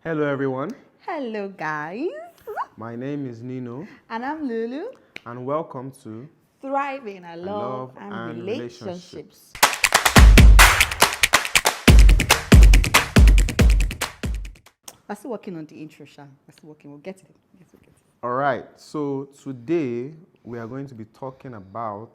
Hello everyone, Hello, guys. my name is Nino And I'm Lulu. and welcome to Thriving in Love love and and relationships. We're still working on the intro, Sha. We're still working. We'll get it. Alright, so today we are going to be talking about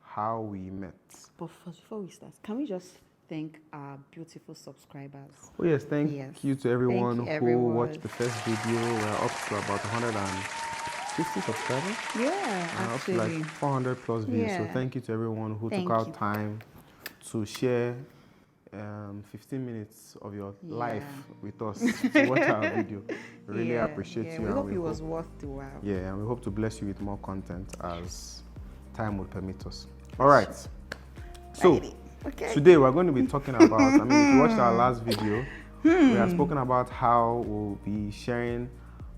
how we met. But first, before we start, can we just thank our beautiful subscribers? Oh yes, thank you to everyone Thank you, who everyone. watched the first video. We're up to about 150 subscribers. Yeah, Up to actually. like 400 plus views. So Yeah. thank you to everyone who Thank took out you. time to share 15 minutes of your life with us to watch our video. We really appreciate you. We and hope it was worth the while. Yeah, and we hope to bless you with more content as time would permit us. All right. So Okay. today we're going to be talking about, if you watched our last video, we have spoken about how we'll be sharing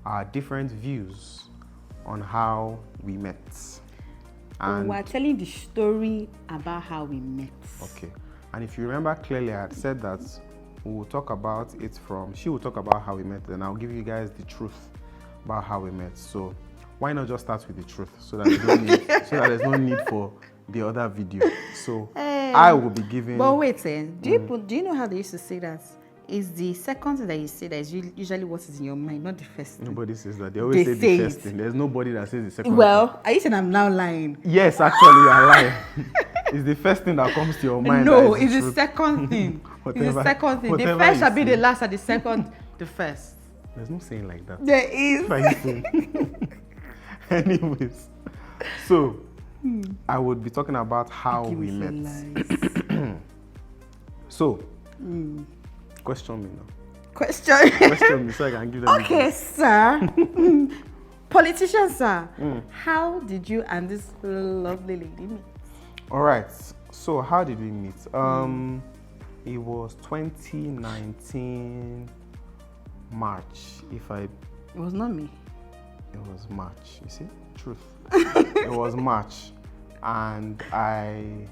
our different views on how we met. And we're telling the story about how we met. okay. And if you remember clearly, I had said that we will talk about it she will talk about how we met, and I'll give you guys the truth about how we met. So why not just start with the truth so that there's no need for the other video. So I will be giving. But wait, do you know how they used to say that? Is the second thing that you say that is usually what is in your mind, not the first thing. Nobody says that. They always say the first thing. There's nobody that says the second Well, are you saying I'm now lying? Yes, actually, you are lying. It's the first thing that comes to your mind. No, it's the second thing. It's Whatever- the second thing. The whatever first you shall be say. the last, and the second, the first. There's no saying like that. There is. What are you saying? Anyways, so I would be talking about how we met. So, question me now. Question me so I can give them. Okay, sir. Politician, sir. How did you and this lovely lady meet? All right. So how did we meet? It was 2019 March. It was not me. It was March. You see, truth. It was March, and I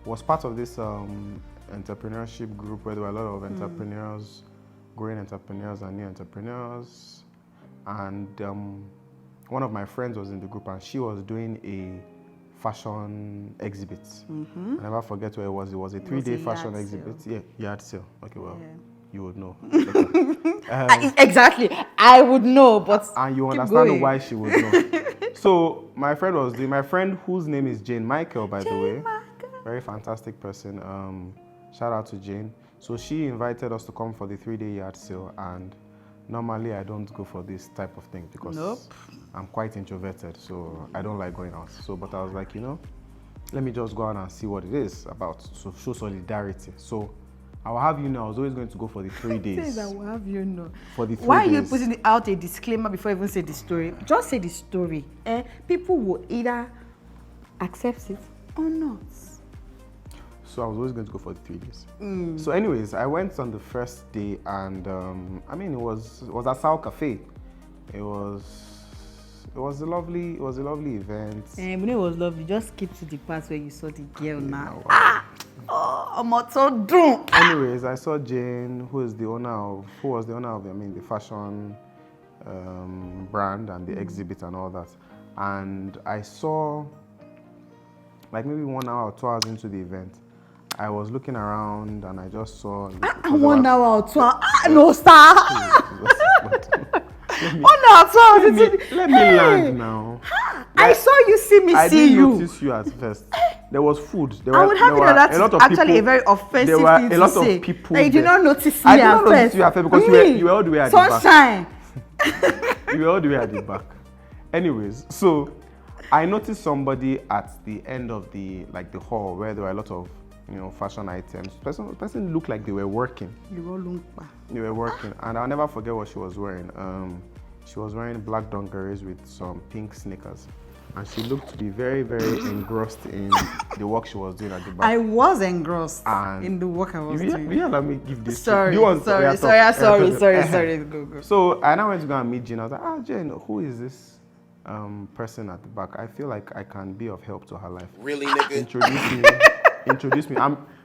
was part of this entrepreneurship group where there were a lot of entrepreneurs, growing entrepreneurs and new entrepreneurs, and one of my friends was in the group, and she was doing a fashion exhibit. I never forget where it was. It was a 3-day fashion exhibit. Yeah, yard sale. Okay, well, you would know. Exactly. I would know, but and you understand why she would know. So my friend whose name is Jane Michael, by the way, very fantastic person. Shout out to Jane. So she invited us to come for the 3-day yard sale, and normally I don't go for this type of thing because I'm quite introverted, so I don't like going out. So, but I was like, let me just go out and see what it is about, so show solidarity. So I will have you know, I was always going to go for the 3 days. I will have you know. For the 3 Why days. are you putting out a disclaimer before you even say the story? Just say the story. People will either accept it or not. So I was always going to go for the 3 days. So anyways, I went on the first day, and it was at Sao Cafe. It was a lovely event. When it was lovely, just keep to the part where you saw the girl now. Anyways, I saw Jane, who was the owner of the fashion brand and the exhibit and all that. And I saw, like maybe 1 hour or 2 hours into the event, I was looking around and I just saw 1 hour or 2 hours. No, star. 1 hour, 2 hours. Let me land now. I saw you see me I see didn't you. notice you at first. There was food. I would have you know that's actually a very offensive thing to say. There were a lot of people. That you did not notice I me did not at notice first. you at first because you were all the way at Sunshine. the back. You were all the way at the back. Anyways, so I noticed somebody at the end of the hall where there were a lot of fashion items. Person looked like they were working. They were working, and I'll never forget what she was wearing. She was wearing black dungarees with some pink sneakers. And she looked to be very, very engrossed in the work she was doing at the back. I was engrossed in the work I was doing. Will you allow me give this? Sorry. Go. So I now went to go and meet Jane. I was like, Jane, who is this person at the back? I feel like I can be of help to her life. Really, nigga? Introduce me. introduced me.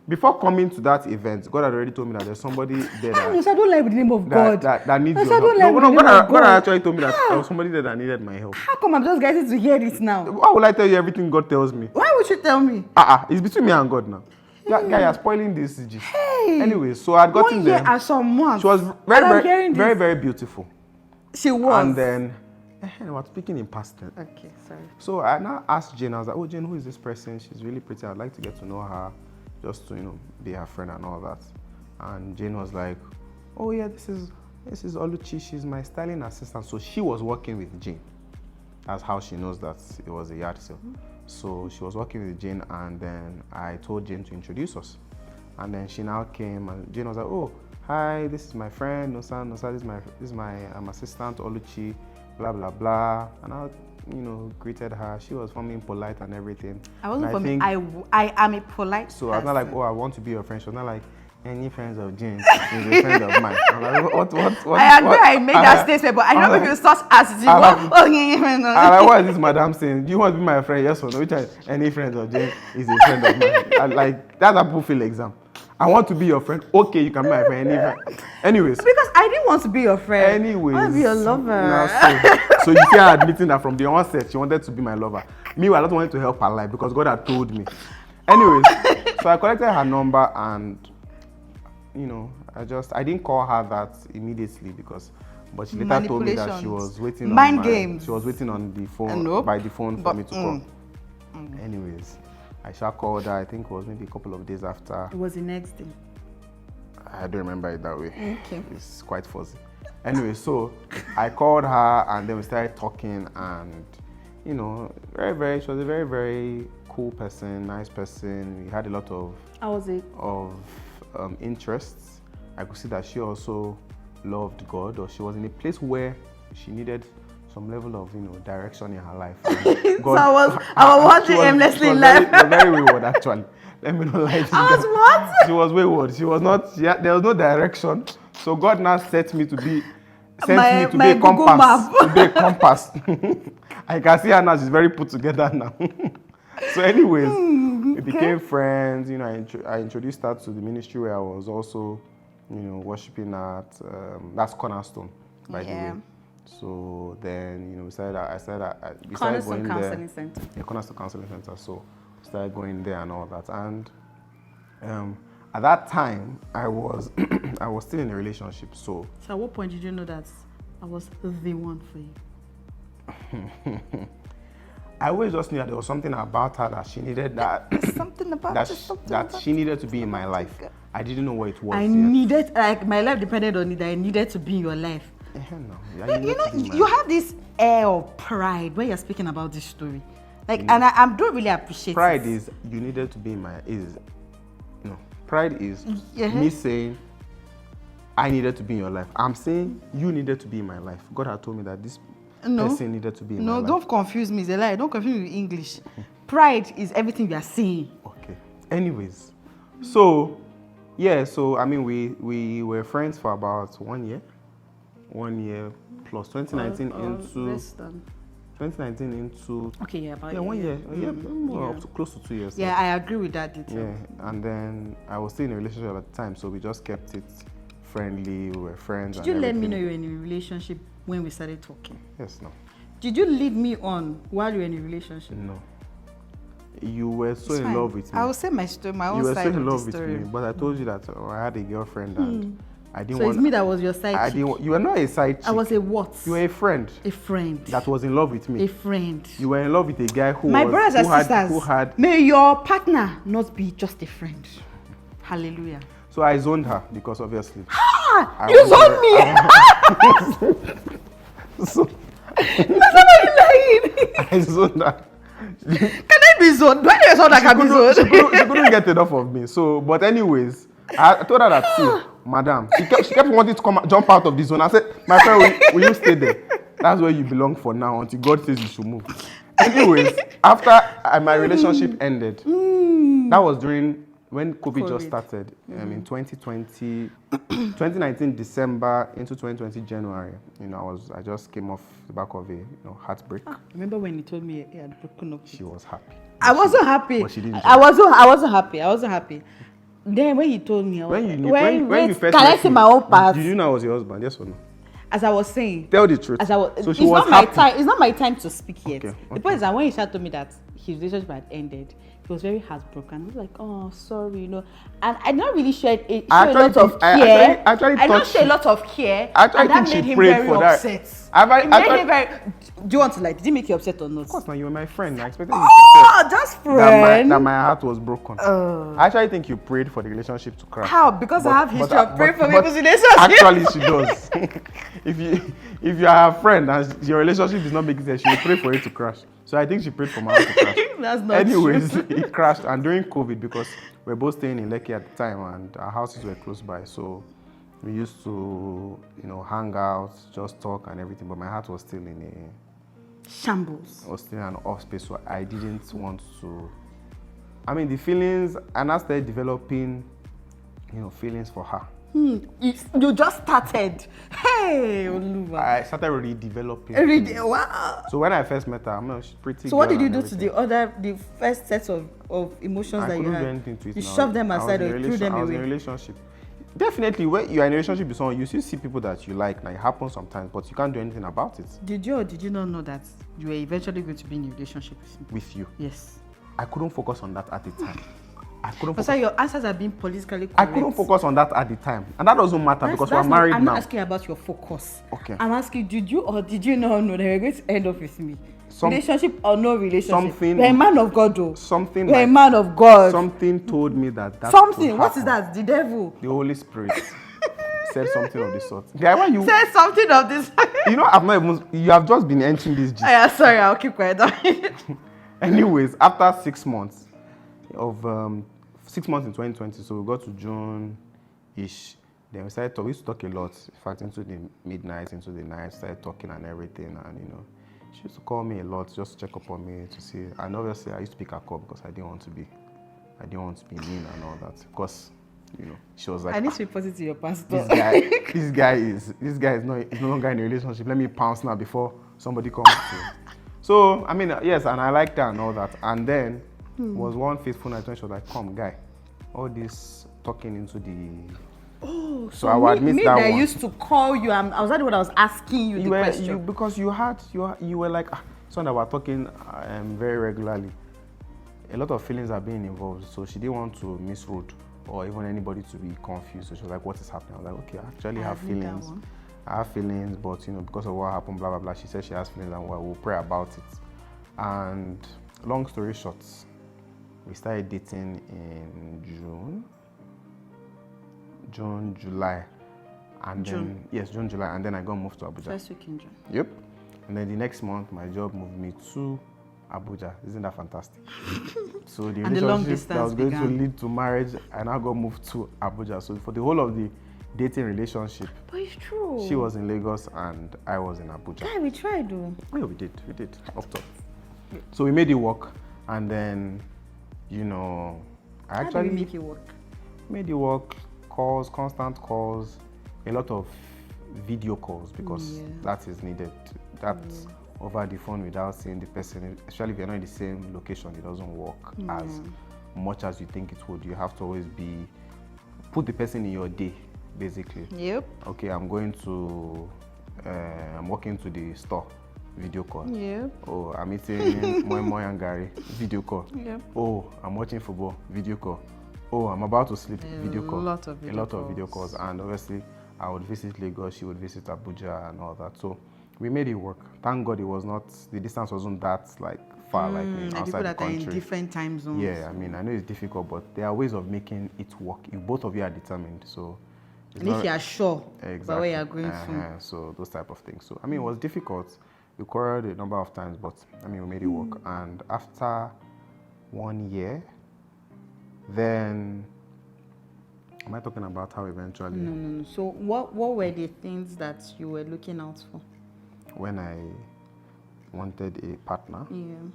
Before coming to that event, God had already told me that there's somebody there I don't like the name of God. that needs your I don't help. like the name of God God. actually told me that there was somebody there that needed my help. How come I'm just getting to hear this now? Why would I tell you everything God tells me? Why would you tell me? It's between me and God now. Guy, you're spoiling this CG. Hey. Anyway, so I'd gotten 1 year there. and some months. She was And very, I'm very, hearing very, this. very beautiful. She was. And then, I was speaking in past tense. Okay, sorry. So I now asked Jane, I was like, oh, Jane, who is this person? She's really pretty. I'd like to get to know her, just to, be her friend and all that. And Jane was like, oh, yeah, this is Oluchi. She's my styling assistant. So she was working with Jane. That's how she knows that it was a yard sale. So she was working with Jane, and then I told Jane to introduce us. And then she now came, and Jane was like, oh, hi, this is my friend, Nosa, this is my assistant, Oluchi, blah, blah, blah. And I, greeted her. She was forming polite and everything. I wasn't forming, I am a polite So person. I was not like, oh, I want to be your friend. She was not like, any friends of Jane is a friend of mine. I'm like, what? I agree, I made that statement, but I don't know if you start asking. What is this madam saying? Do you want to be my friend? Yes or no? Which any friend of Jane is a friend of mine. That's how people feel exam. I want to be your friend. Okay, you can be my friend. Anyways. Because I didn't want to be your friend. Anyways. I want to be your lover. So you see her admitting that from the onset, she wanted to be my lover. Meanwhile, I don't want to help her life because God had told me. Anyways, so I collected her number and, I didn't call her that immediately but she later told me that she was waiting games. She was waiting on the phone, by the phone for me to call. Anyways, I shall call her, I think it was maybe a couple of days after. It was the next day. I don't remember it that way. Okay. It's quite fuzzy. Anyway, so I called her and then we started talking and, she was a very, very cool person, nice person. We had a lot of interests. I could see that she also loved God, or she was in a place where she needed some level of direction in her life. God, so I was watching aimlessly in life. Very wayward actually. Let me not lie to you. I was what? She was wayward. She was not. There was no direction. So God now sent me to be a compass. To be a compass. I can see her now. She's very put together now. So, anyways, we became friends. I introduced her to the ministry where I was also, worshiping at. That's Cornerstone, by the way. So then, we started going Counseling Center. Yeah, Cornerstone Counseling Center. So we started going there and all that. And at that time, I was I was still in a relationship. So at what point did you know that I was the one for you? I always just knew that there was something about her that she needed she needed to be in my life. I didn't know what it was. My life depended on it. I needed to be in your life. No. You have this air of pride when you're speaking about this story. And I don't really appreciate pride it. is you needed to be in my pride is me saying I needed to be in your life. I'm saying you needed to be in my life. God had told me that this person needed to be in my life. No, don't confuse me. It's a lie. Don't confuse me with English. Pride is everything you are saying. Okay. Anyways, so we were friends for about 1 year. 1 year plus 2019 into 2019 into 1 year, close to 2 years. Yeah, I agree with that detail. Yeah, and then I was still in a relationship at the time, so we just kept it friendly. We were friends. Did you let me know you were in a relationship when we started talking? Yes, no. Did you lead me on while you were in a relationship? No. You were so in love with me. I will say my story, my own side of the story. You were were so in love with me, but I told you that I had a girlfriend and I didn't want. So it's me that was your side chick. You were not a side chick. I was a what? You were a friend. A friend. That was in love with me. A friend. You were in love with a guy who sisters. May your partner not be just a friend. Hallelujah. So I zoned her because obviously. You zoned me. So. Somebody lying. I zoned her. Can I be zoned? Do I know someone that can be zoned? She couldn't get enough of me. So, but anyways, I told her that, see, madam, she kept wanting to jump out of the zone. I said, my friend, will you stay there? That's where you belong for now until God says you should move. Anyways, after my relationship ended, that was during when COVID just started in 2019 December into 2020 January, I just came off the back of a heartbreak. Remember when you told me he had broken up? She was happy. I wasn't happy. But she didn't. I wasn't happy. Then when he told me, when you first can I see my own part? Did you know I was your husband? Yes or no? As I was saying. Tell the truth. So she was happy. It's not my time to speak yet. Okay. The point is that when he told me that his relationship had ended, he was very heartbroken. He was like, "Oh, sorry, And I not really shared a lot of care. I not share a lot of care. And that made him very upset. It made him very. Do you want to did it make you upset or not? Of course, now you were my friend. I expected you to care. Just friend. That my heart was broken. I actually think you prayed for the relationship to crash. How? Because I have history of praying for people's relationship. Actually, she does. if you are a friend and your relationship is not making sense, she will pray for it to crash. So I think she prayed for my heart to crash. That's not Anyways, true. it crashed. And during COVID, because we're both staying in Lekki at the time and our houses were close by, so we used to, hang out, just talk and everything. But my heart was still in a shambles. I was still in an off space, so I didn't want to. The feelings, and I started developing, feelings for her. You just started. Hey, Oluwa. I started already developing. Wow. So when I first met her, she's pretty. So what did you do to the first set of emotions that you had? I couldn't do anything to it. You shoved them aside or you threw them away? I was in a relationship. Definitely, when you're in a relationship with someone, you still see people that you like. Now it happens sometimes, but you can't do anything about it. Did you or did you not know that you were eventually going to be in a relationship with you? Yes. I couldn't focus on that at the time. So your answers are being politically correct. I couldn't focus on that at the time, and that doesn't matter because we're married now. I'm not asking about your focus. Okay. I'm asking, did you or did you not know that you're going to end up with me? Relationship or no relationship? You're a man of God, though. You're a man of God. Something told me that. Something. What is that? The devil. The Holy Spirit said something of this sort. Why you said something of this? I've not even. You have just been entering this gist. Yeah, sorry. I'll keep quiet. Anyways, after 6 months of 6 months in 2020, so we got to June-ish. Then we started talking. We used to talk a lot. In fact, into the midnight, into the night, started talking and everything. And she used to call me a lot, just check up on me to see. And obviously, I used to pick her call because I didn't want to be mean and all that. Because she was like, I need to report it to your pastor. This guy is no longer in a relationship. Let me pounce now before somebody comes to. So yes, and I liked her and all that. And then was one fateful night when she was like, "Come, guy, all this talking into the." Oh, so I would admit that I one. used to call you. I was that what I was asking you the question. Because you were like someone that were talking very regularly. A lot of feelings are being involved, so she didn't want to misroad or even anybody to be confused. So she was like, "What is happening?" I was like, "Okay, I actually have feelings. I have feelings, but because of what happened, blah blah blah." She said she has feelings, and we'll pray about it. And long story short, we started dating in June, July, and then June, July, and then I got moved to Abuja. First week in June. Yep. And then the next month, my job moved me to Abuja. Isn't that fantastic? So the relationship that was going to lead to marriage, I now got moved to Abuja. So for the whole of the dating relationship, but it's true. She was in Lagos and I was in Abuja. Yeah, we tried though. Yeah, we did up top. So we made it work, and then I actually How did we make it work? Made it work. Calls, constant calls, a lot of video calls because that is needed. That's over the phone without seeing the person, especially if you're not in the same location, it doesn't work as much as you think it would. You have to always put the person in your day, basically. Yep. Okay, I'm walking to the store, video call. Yep. Oh, I'm eating moi and Gary, video call. Yep. Oh, I'm watching football, video call. Oh, I'm about to sleep, video call. A lot of video calls. And obviously, I would visit Lagos, she would visit Abuja and all that. So we made it work. Thank God the distance wasn't that far, outside the country. People that are in different time zones. Yeah, I know it's difficult, but there are ways of making it work if both of you are determined. So and if you are sure about where you are going to. So those type of things. So it was difficult. We quarreled a number of times, but we made it work. And after 1 year, then am I talking about how eventually? No. So what were the things that you were looking out for? When I wanted a partner? Yeah.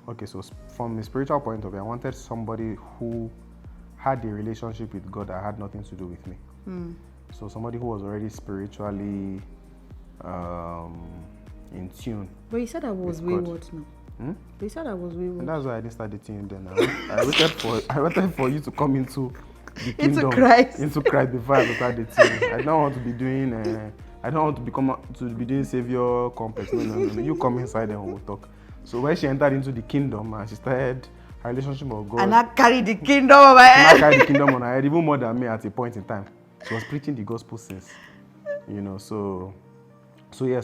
Okay, so from a spiritual point of view, I wanted somebody who had a relationship with God that had nothing to do with me. So somebody who was already spiritually in tune. But you said I was wayward now. But you said I was wayward. And that's why I didn't start dating you then. I waited for you to come into the kingdom, into Christ before I start dating you. I don't want to be doing. I don't want to be doing savior complex. No. You come inside and we'll talk. So when she entered into the kingdom and she started her relationship with God, and I carried the kingdom on my head. I carried the kingdom on her head even more than me at a point in time. She was preaching the gospel since, So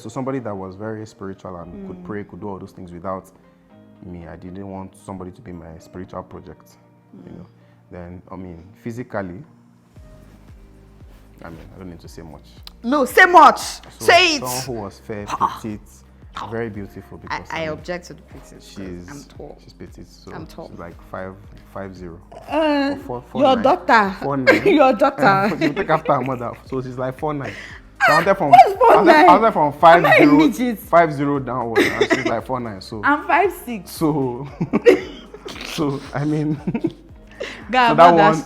somebody that was very spiritual and could pray, could do all those things without me. I didn't want somebody to be my spiritual project, Then, physically, I don't need to say much. No, say much. So say it. Someone who was fair, petite, very beautiful. Because I object to the petite. I'm tall. She's petite, so I'm tall. She's like 5'0". Your daughter. 4'9". Your daughter. She will take after her mother, so she's like 4'9". So I wanted from 5'0" downwards, and she's like 4'9". So I'm 5'6". So God, so that one.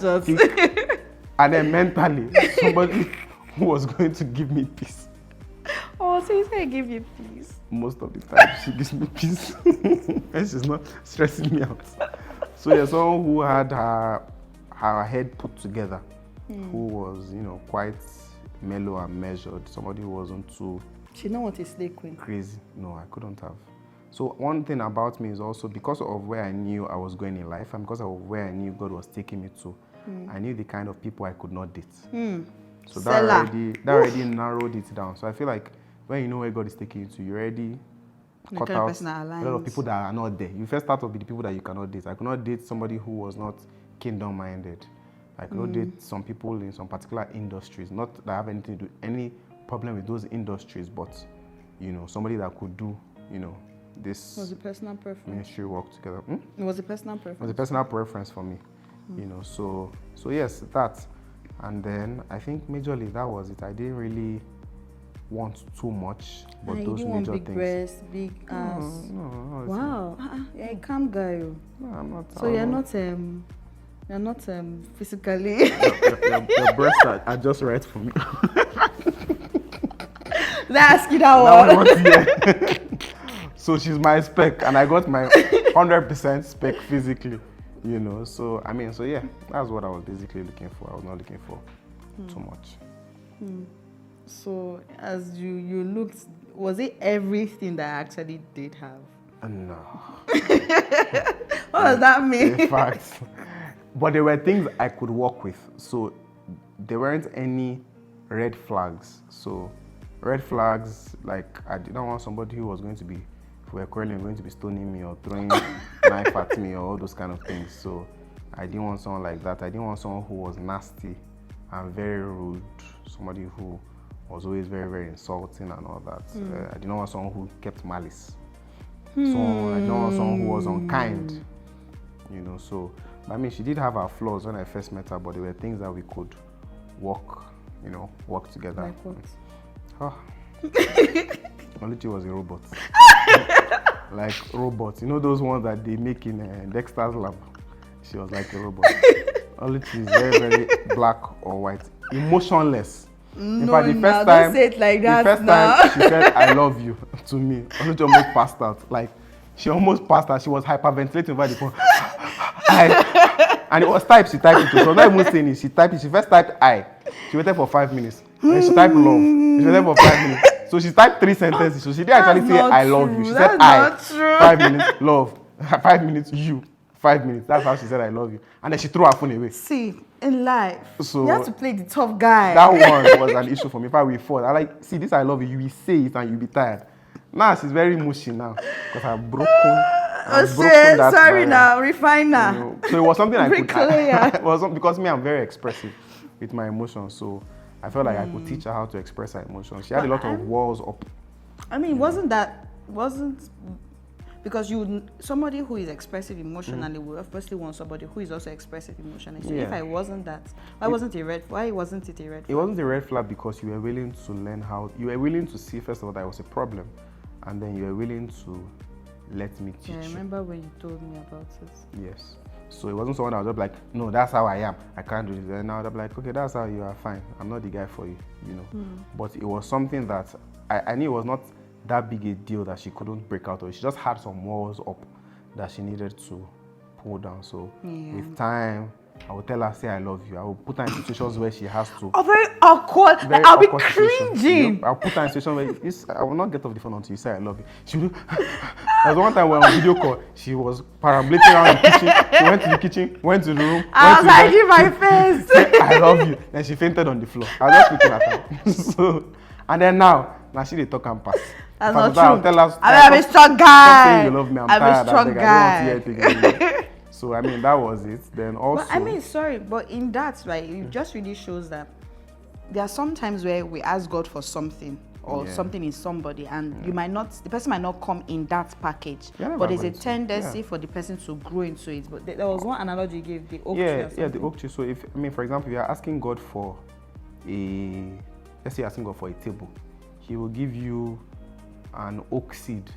And then mentally, somebody who was going to give me peace. Oh, so he's going to give you peace? Most of the time, she gives me peace. And she's not stressing me out. So someone who had her head put together, who was, quite mellow and measured. Somebody who wasn't too... She didn't want a slave queen. Crazy. No, I couldn't have. So one thing about me is also because of where I knew I was going in life and because of where I knew God was taking me to, I knew the kind of people I could not date. So that already narrowed it down. So I feel like when you know where God is taking you to, you already cut out a lot of people that are not there. You first start off with the people that you cannot date. I could not date somebody who was not kingdom-minded. I could not date some people in some particular industries. Not that I have anything to do, any problem with those industries, but somebody that could do, this was a personal preference. Ministry work together. It was a personal preference. It was a personal preference for me. So yes, that. And then I think majorly that was it. I didn't really want too much, but those you major want big things. Breasts, big ass. No. Wow. You're a calm guy. No, I'm not. So you're not physically. Your breasts are just right for me. Let's ask you that one. So she's my spec, and I got my 100% spec physically. So that's what I was basically looking for. I was not looking for too much. So as you looked, was it everything that I actually did have? No. What does that mean? In fact, but there were things I could work with. So there weren't any red flags. So red flags, like I didn't want somebody who was going to be, if we were quarreling, going to be stoning me or throwing knife at me or all those kind of things. So I didn't want someone like that. I didn't want someone who was nasty and very rude. Somebody who was always very, very insulting and all that. I didn't want someone who kept malice. I didn't want someone who was unkind. So she did have her flaws when I first met her, but there were things that we could work together. Like what? Oluchi was a robot. Like robots. Those ones that they make in Dexter's lab? She was like a robot. Oluchi is very, very black or white. Emotionless. In fact, the first time, don't say it like that. The first time she said, "I love you" to me, Oluchi almost passed out. Like, she almost passed out. She was hyperventilating over the phone. And it was typed. She typed it. She was not even saying it. She typed it. She first typed "I." She waited for 5 minutes. Then she typed "love." She waited for 5 minutes. So she typed 3 sentences. So she didn't actually say "I love you." She said "I." 5 minutes, love. 5 minutes, you. 5 minutes. That's how she said "I love you." And then she threw her phone away. See, in life, so you have to play the tough guy. That one was an issue for me. In fact, we fought. I like, see, this "I love you." You will say it and you'll be tired. Now she's very mushy now because I've broken. That sorry now, refine now. So it was something I could. It was because me, I'm very expressive with my emotions. So I felt like I could teach her how to express her emotions. She had a lot of walls up. Wasn't because somebody who is expressive emotionally will obviously want somebody who is also expressive emotionally. So if I wasn't that, why wasn't it a red flag? It wasn't a red flag because you were willing to learn how. You were willing to see first of all that was a problem, and then you were willing to let me teach. I remember when you told me about it. Yes. So it wasn't someone that was just like, no, that's how I am. I can't do this. And now they're like, okay, that's how you are, fine. I'm not the guy for you, you know. But it was something that I knew it was not that big a deal that she couldn't break out of. She just had some walls up that she needed to pull down. So with time, I will tell her, say I love you. I will put her in situations where she has to. Oh, very awkward. Very I'll awkward be cringing. I'll put her in a situation where I will not get off the phone until you say I love you. She will do. There was one time we were on video call. She was parambulating around the kitchen. She went to the kitchen, went to the room. I was hiding my face. Said, I love you. Then she fainted on the floor. I was just looking at her. So, and then now she dey talk and pass. That's not true. I'll tell her, I'm a strong guy. Stop saying you love me. I'm tired. a strong guy. I don't want to hear it again. So I mean that was it. Then also. But sorry, but in that, right, it just really shows that there are some times where we ask God for something or something in somebody, and the person might not come in that package. But there's a tendency for the person to grow into it. But there was one analogy you gave, the oak tree. Yeah, the oak tree. So if for example, you are asking God for let's say you're asking God for a table, He will give you an oak seed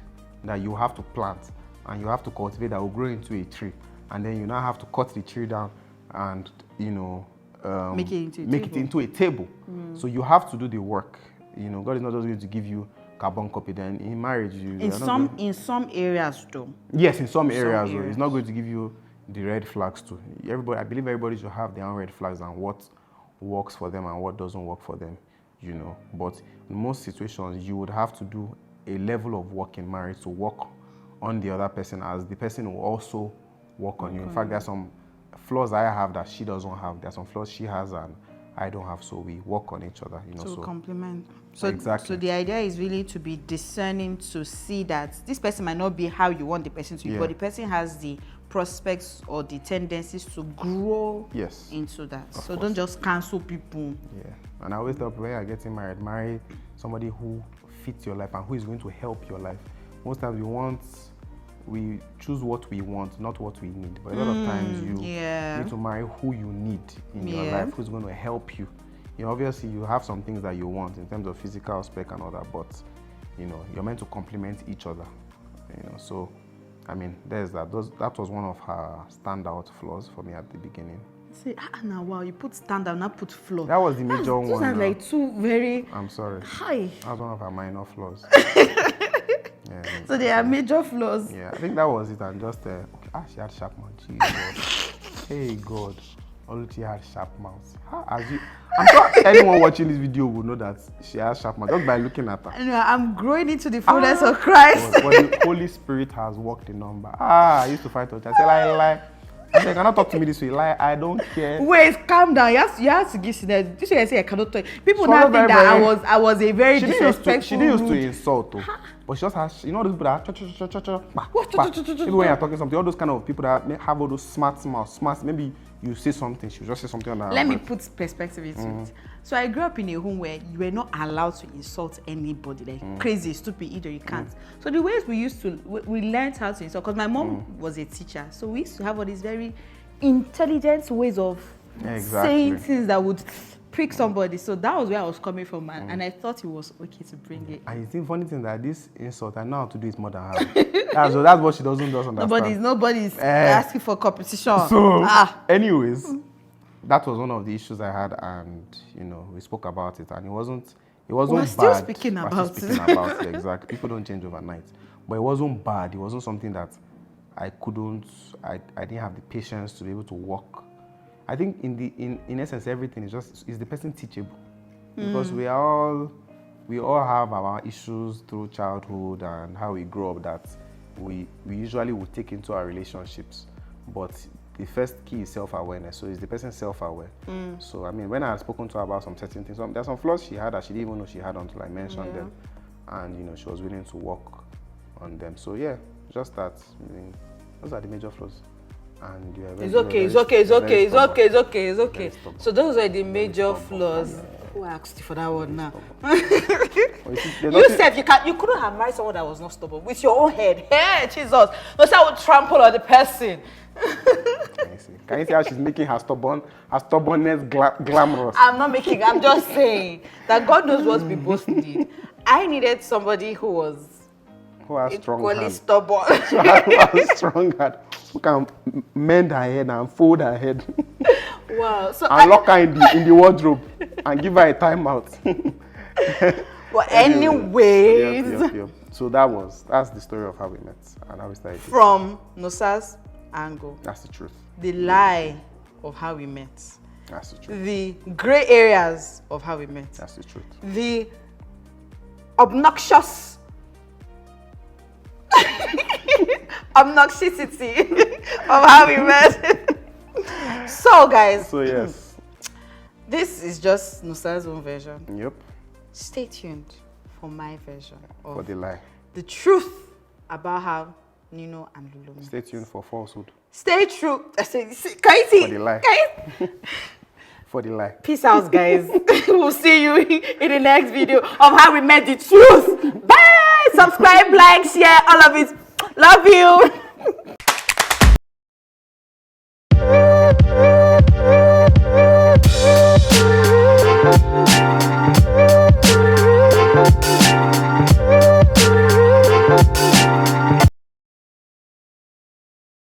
that you have to plant and you have to cultivate that will grow into a tree. And then you now have to cut the tree down and, make it into a table. So you have to do the work. You know, God is not just going to give you carbon copy. Then in marriage, in some areas though. Yes, in some areas though. It's not going to give you the red flags too. I believe everybody should have their own red flags and what works for them and what doesn't work for them. You know, but in most situations, you would have to do a level of work in marriage to work on the other person, as the person will also work on you. In fact, there's some flaws I have that she doesn't have. There's some flaws she has and I don't have. So we work on each other, you know. So complement. So exactly. So the idea is really to be discerning, to see that this person might not be how you want the person to be, but the person has the prospects or the tendencies to grow into that. So don't just cancel people. Yeah. And I always tell people when you're getting married, marry somebody who fits your life and who is going to help your life. Most times we choose what we want, not what we need. But a lot of times you need to marry who you need in your life, who's going to help you. You know, obviously you have some things that you want in terms of physical spec and all that, but you know, you're meant to complement each other. You know, so I mean, there's that. That was one of her standout flaws for me at the beginning. Say, now wow, you put standout, not put flaw. That was the major one. Those are like two very. I'm sorry. Hi. That was one of her minor flaws. So they are major flaws. Yeah, I think that was it. And just she had sharp mouth. Jesus. Hey God, Oluchi had sharp mouth. I'm sure anyone watching this video will know that she has sharp mouth just by looking at her. I'm growing into the fullness of Christ. But the Holy Spirit has worked the number. I used to fight with her. I said, lie. I said, cannot talk to me this way. Lie, I don't care. Wait, calm down. You have to give that. This way I say I cannot talk. People now think that I was a very disrespectful. She didn't used to insult though. But she just has, you know, those people that maybe when you're talking something, all those kind of people that have all those smart, maybe you say something, she'll just say something on that. Let me put perspective into it. So I grew up in a home where you were not allowed to insult anybody, like crazy, stupid, either you can't. So the ways we learned how to insult, because my mom was a teacher, so we used to have all these very intelligent ways of saying things that would prick somebody. So that was where I was coming from, and I thought it was okay to bring it. And it's the funny thing that this insult, I know how to do it more than her. That's what she doesn't understand. Nobody's asking for competition. So, anyways, that was one of the issues I had, and you know, we spoke about it, and it wasn't We're bad. still speaking about it. Exactly. People don't change overnight, but it wasn't bad. It wasn't something that I didn't have the patience to be able to work. I think in essence, everything is the person teachable, because we all have our issues through childhood and how we grow up that we usually will take into our relationships. But the first key is self-awareness. So is the person self-aware? So I mean, when I had spoken to her about some certain things, there's some flaws she had that she didn't even know she had until I mentioned them, and you know, she was willing to work on them. So yeah, just that. I mean, those are the major flaws. And it's okay. So those are the major flaws. Who asked you for that one now? You said you couldn't have married someone that was not stubborn with your own head. Hey, Jesus! No, I would trample on the person. Can you see how she's making her stubbornness glamorous? I'm just saying that God knows what we both need. I needed somebody who has strong equally stubborn. Who has strong heart, who can mend her head and fold her head. Wow. So and lock her in the wardrobe and give her a timeout. Well, anyways. Yep. So that's the story of how we met and how we started. From Nosa's angle. That's the truth. The lie of how we met. That's the truth. The gray areas of how we met. That's the truth. The obnoxiousity of how we met. So guys. So yes. This is just Nosa's own version. Yep. Stay tuned for my version of For the lie. the truth about how Nino and Lulu met. Stay tuned for falsehood. Stay true. Can you see? For the lie. For the lie. Peace out, guys. We'll see you in the next video of how we met the truth. Bye. Subscribe, like, share, all of it. Love you.